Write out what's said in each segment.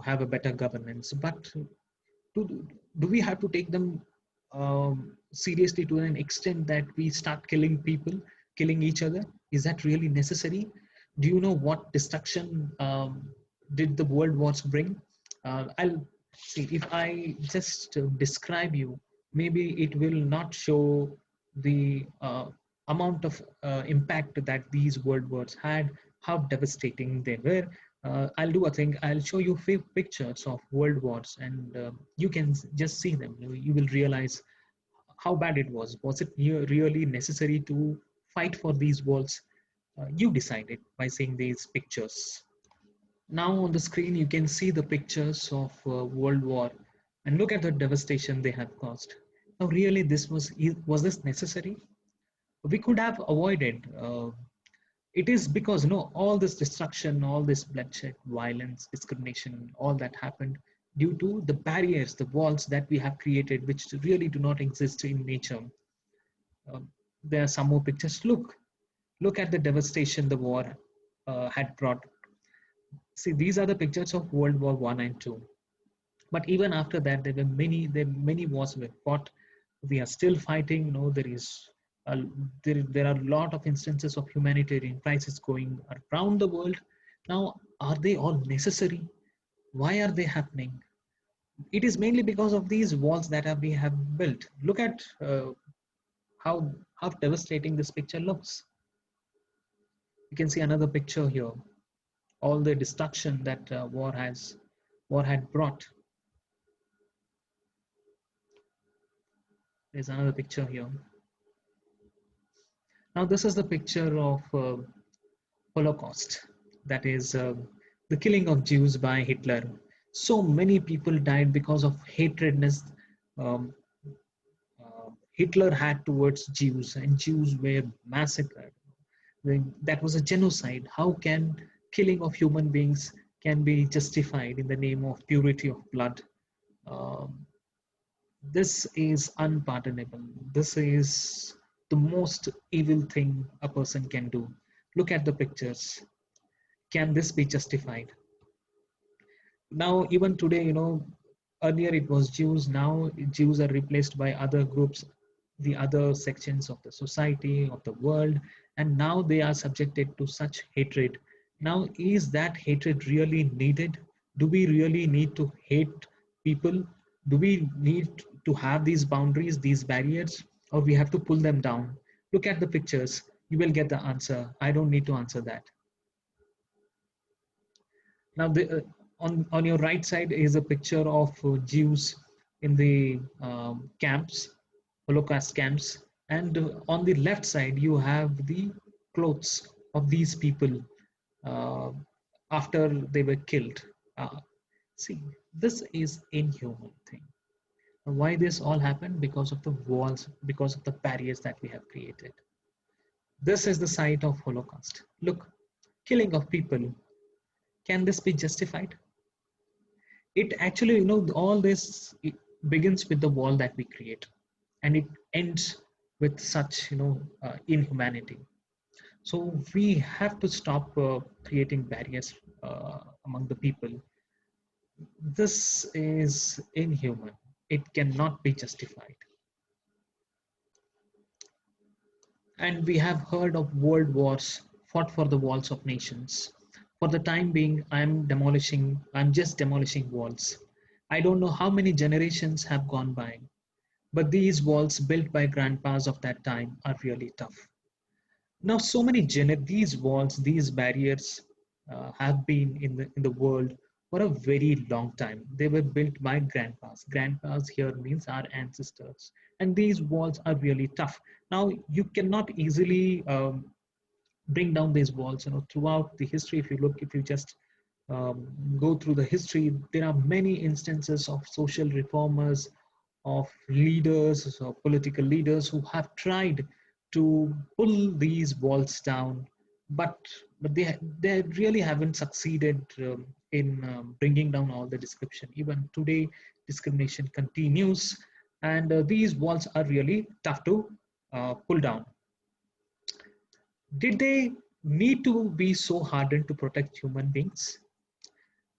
have a better governance. But do we have to take them seriously to an extent that we start killing people, killing each other? Is that really necessary? Do you know what destruction did the world wars bring? I'll see if I just describe you. Maybe it will not show the amount of impact that these world wars had, how devastating they were. I'll do a thing. I'll show you few pictures of world wars, and you can just see them. You will realize how bad it was. Was it really necessary to fight for these wars? You decided by seeing these pictures. Now on the screen, you can see the pictures of World War, and look at the devastation they have caused. Now, really, was this necessary? We could have avoided. It is because all this destruction, all this bloodshed, violence, discrimination, all that happened due to the barriers, the walls that we have created, which really do not exist in nature. There are some more pictures. Look at the devastation the war had brought. See, these are the pictures of World War One and Two. But even after that, there many wars were fought. We are still fighting. No, there are a lot of instances of humanitarian crisis going around the world. Now, are they all necessary? Why are they happening? It is mainly because of these walls that we have built. Look at how devastating this picture looks. You can see another picture here. All the destruction that war had brought. There's another picture here. Now, this is the picture of Holocaust, that is the killing of Jews by Hitler. So many people died because of hatredness um, Hitler had towards Jews, and Jews were massacred. That was a genocide. How can killing of human beings can be justified in the name of purity of blood? Um, this is unpardonable. This is the most evil thing a person can do. Look at the pictures. Can this be justified? Now, even today, earlier it was Jews, now Jews are replaced by other groups, the other sections of the society, of the world, and now they are subjected to such hatred. Now, is that hatred really needed? Do we really need to hate people? Do we need to have these boundaries, these barriers, or we have to pull them down? Look at the pictures. You will get the answer. I don't need to answer that. Now, on your right side is a picture of Jews in the camps, Holocaust camps, and on the left side you have the clothes of these people uh, after they were killed. See, this is inhuman thing. Why this all happened? Because of the walls, because of the barriers that we have created. This is the site of Holocaust. Look, killing of people. Can this be justified? It actually, all this it begins with the wall that we create, and it ends with such, inhumanity. So we have to stop creating barriers among the people. This is inhuman. It cannot be justified. And we have heard of world wars fought for the walls of nations. For the time being, I'm just demolishing walls. I don't know how many generations have gone by, but these walls built by grandpas of that time are really tough. Now, these walls, these barriers have been in the world for a very long time. They were built by grandpas. Grandpas here means our ancestors. And these walls are really tough. Now, you cannot easily bring down these walls. Throughout the history, if you just go through the history, there are many instances of social reformers, of leaders, of political leaders who have tried to pull these walls down, but they really haven't succeeded in bringing down all the discrimination. Even today, discrimination continues, and these walls are really tough to pull down. Did they need to be so hardened to protect human beings?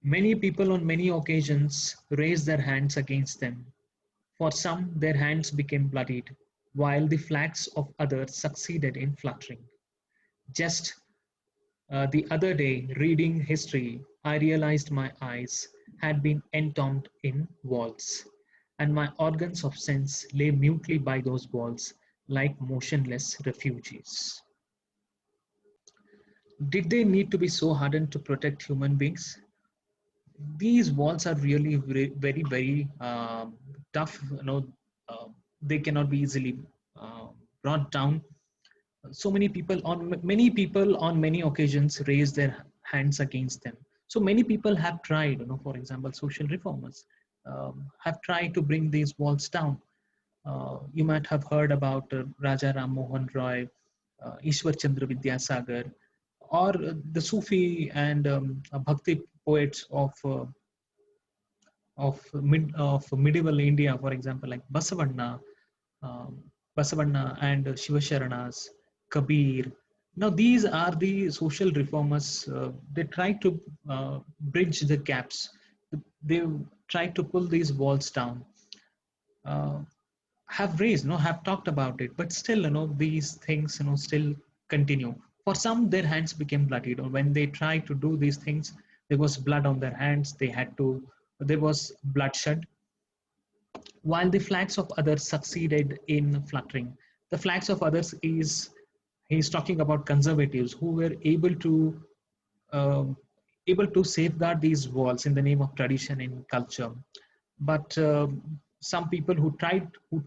Many people on many occasions raised their hands against them. For some, their hands became bloodied, while the flags of others succeeded in fluttering. Just the other day, reading history, I realized my eyes had been entombed in walls, and my organs of sense lay mutely by those walls like motionless refugees. Did they need to be so hardened to protect human beings? These walls are really very, very tough. Uh, they cannot be easily uh, brought down. So many people on many occasions raise their hands against them. So many people have tried, for example, social reformers have tried to bring these walls down. You might have heard about Raja Ram Mohan Roy, Ishwar Chandra Vidyasagar, or the Sufi and Bhakti poets of medieval India, for example, like um, Basavanna and Shivasharanas, Kabir. Now, these are the social reformers. They try to bridge the gaps. They try to pull these walls down. Uh, have raised, have talked about it, but still, these things, still continue. For some, their hands became bloody. When they tried to do these things, there was blood on their hands. There was bloodshed, while the flags of others succeeded in fluttering. The flags of others is he's talking about conservatives who were um, able to safeguard these walls in the name of tradition and culture. But some people who tried were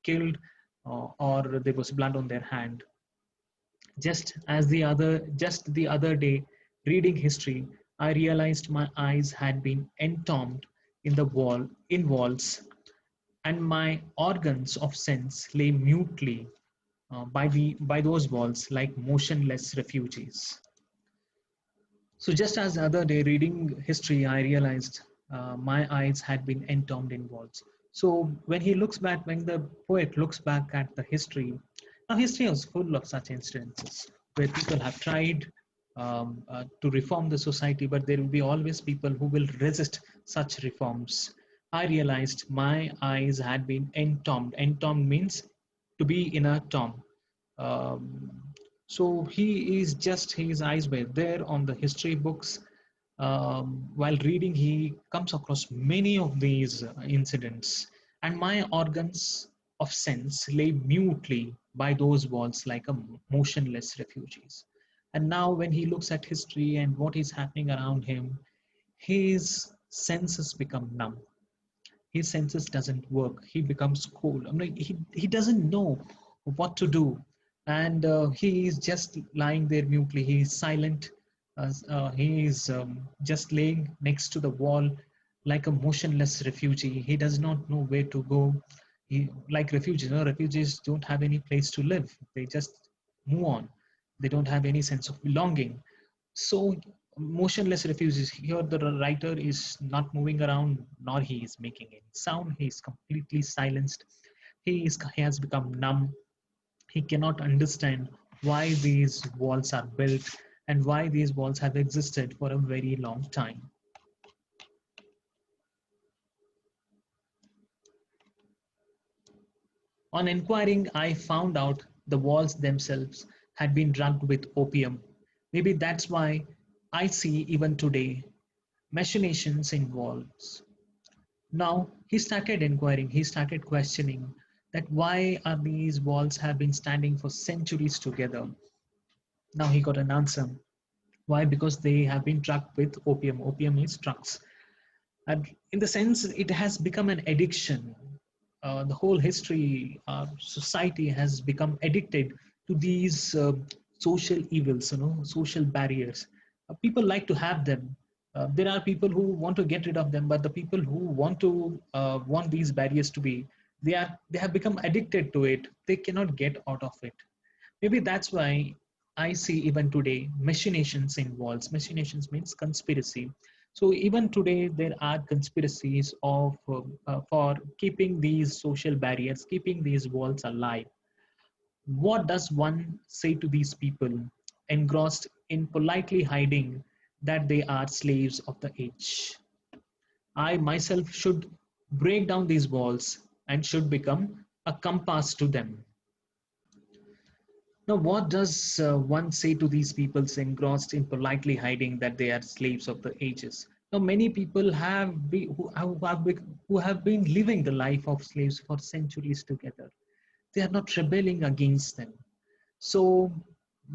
killed, or there was blood on their hand. Just the other day, reading history, I realized my eyes had been entombed in walls, and my organs of sense lay mutely by those walls like motionless refugees. So just as the other day, reading history, I realized my eyes had been entombed in walls. So when the poet looks back at the history, now history is full of such instances where people have tried to reform the society, but there will be always people who will resist such reforms. I realized my eyes had been entombed. Entombed means to be in a tomb. Um, so his eyes were there on the history books. While reading, he comes across many of these incidents, and my organs of sense lay mutely by those walls like a motionless refugees. And now, when he looks at history and what is happening around him, his senses become numb. His senses doesn't work. He becomes cold. I mean, he doesn't know what to do, and he is just lying there mutely. He is silent. He is just laying next to the wall like a motionless refugee. He does not know where to go. Like refugees, refugees don't have any place to live. They just move on. They don't have any sense of belonging. So motionless refugees, here the writer is not moving around, nor he is making any sound. He is completely silenced. He has become numb. He cannot understand why these walls are built and why these walls have existed for a very long time. On inquiring, I found out the walls themselves had been drugged with opium. Maybe that's why I see even today machinations in walls. Now he started inquiring, he started questioning that why are these walls have been standing for centuries together. Now he got an answer. Why? Because they have been drugged with opium. Opium is drugs. And in the sense, it has become an addiction. The whole history, society has become addicted to these social evils, social barriers. People like to have them. There are people who want to get rid of them, but the people who want these barriers to be, they have become addicted to it. They cannot get out of it. Maybe that's why I see even today machinations in walls. Machinations means conspiracy. So even today there are conspiracies for keeping these social barriers, keeping these walls alive. What does one say to these people engrossed in politely hiding that they are slaves of the age. I myself should break down these walls and should become a compass to them. Now, what does one say to these people engrossed in politely hiding that they are slaves of the ages? Now, many people who have been living the life of slaves for centuries together. They are not rebelling against them. So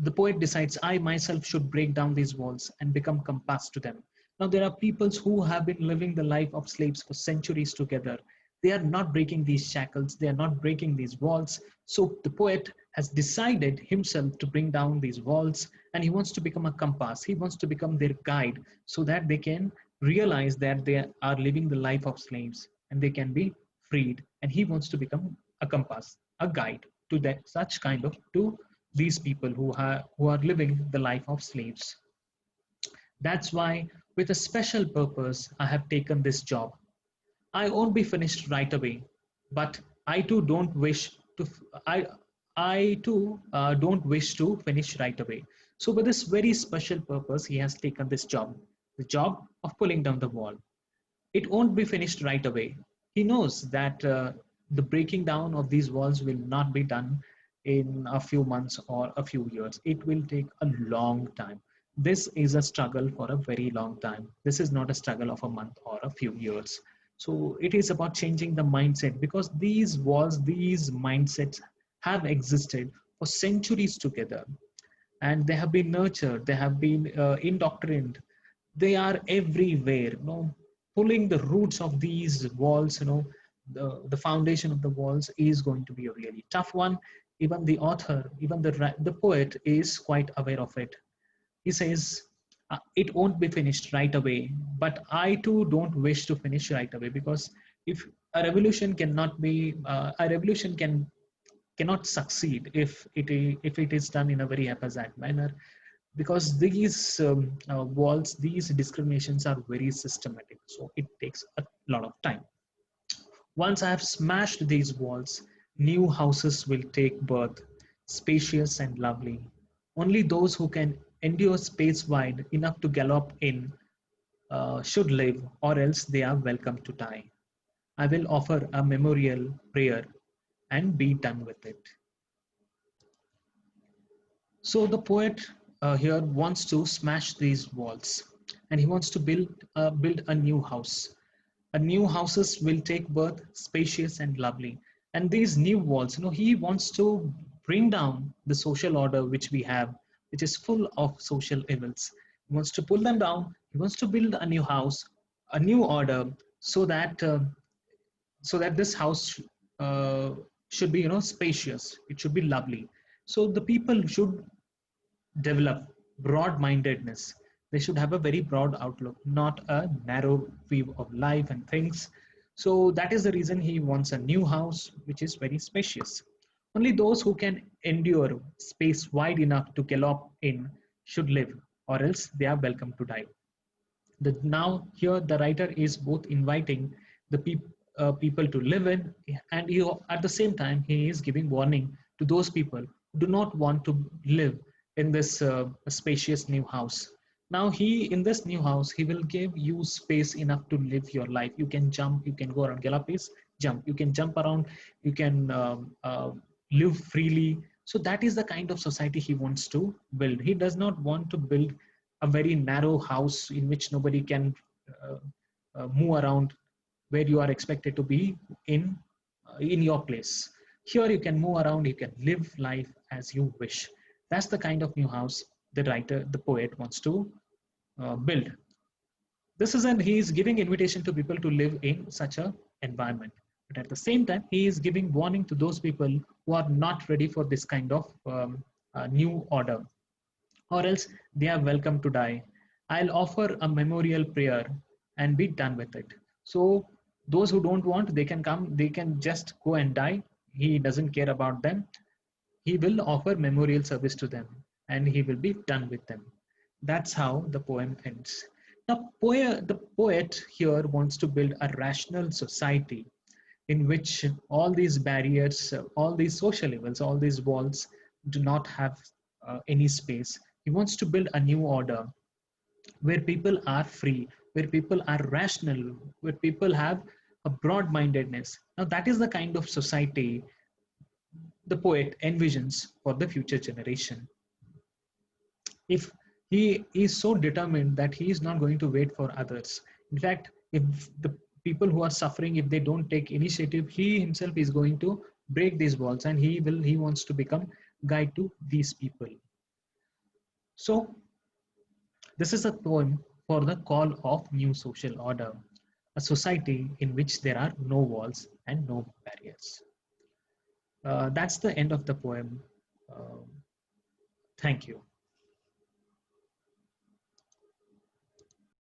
the poet decides, I myself should break down these walls and become compass to them. Now, there are peoples who have been living the life of slaves for centuries together. They are not breaking these shackles, they are not breaking these walls. So the poet has decided himself to bring down these walls, and he wants to become a compass. He wants to become their guide so that they can realize that they are living the life of slaves and they can be freed. And he wants to become a compass, a guide to that such kind of to these people who are living the life of slaves. That's why, with a special purpose, I have taken this job. I won't be finished right away, but I too don't wish to. I I too don't wish to finish right away. So, with this very special purpose, he has taken this job, the job of pulling down the wall. It won't be finished right away. He knows that the breaking down of these walls will not be done in a few months or a few years. It will take a long time. This is a struggle for a very long time. This is not a struggle of a month or a few years. So it is about changing the mindset, because these walls, these mindsets have existed for centuries together, and they have been nurtured, they have been indoctrinated, they are everywhere, pulling the roots of these walls, the foundation of the walls is going to be a really tough one. Even the author, even the poet is quite aware of it. He says, it won't be finished right away, but I too don't wish to finish right away, because if a revolution cannot succeed if it is done in a very haphazard manner, because these walls, these discriminations are very systematic, so it takes a lot of time. Once I have smashed these walls, new houses will take birth, spacious and lovely. Only those who can endure space wide enough to gallop in should live, or else they are welcome to die. I will offer a memorial prayer and be done with it. So the poet here wants to smash these walls, and he wants to build a new house. A new houses will take birth, spacious and lovely. And these new walls, he wants to bring down the social order which we have, which is full of social evils. He wants to pull them down. He wants to build a new house, a new order, so that this house should be, spacious. It should be lovely. So the people should develop broad mindedness. They should have a very broad outlook, not a narrow view of life and things. So that is the reason he wants a new house which is very spacious. Only those who can endure space wide enough to gallop in should live, or else they are welcome to die. Now here the writer is both inviting the people to live in, and at the same time he is giving warning to those people who do not want to live in this spacious new house. Now he in this new house, he will give you space enough to live your life. You can jump, you can go around. Galapis, jump, you can jump around, you can live freely. So that is the kind of society he wants to build. He does not want to build a very narrow house in which nobody can uh, move around, where you are expected to be in your place. Here you can move around, you can live life as you wish. That's the kind of new house the writer, the poet wants to build. This is, and he is giving invitation to people to live in such a environment. But at the same time, he is giving warning to those people who are not ready for this kind of new order, or else they are welcome to die. I'll offer a memorial prayer and be done with it. So those who don't want, they can come, they can just go and die. He doesn't care about them. He will offer memorial service to them and he will be done with them. That's how the poem ends. The poet here wants to build a rational society in which all these barriers, all these social levels, all these walls do not have any space. He wants to build a new order where people are free, where people are rational, where people have a broad mindedness. Now, that is the kind of society the poet envisions for the future generation. If he is so determined that he is not going to wait for others, in fact, if the people who are suffering, if they don't take initiative, he himself is going to break these walls, and he wants to become guide to these people. So this is a poem for the call of new social order, a society in which there are no walls and no barriers. That's the end of the poem. Um Thank you.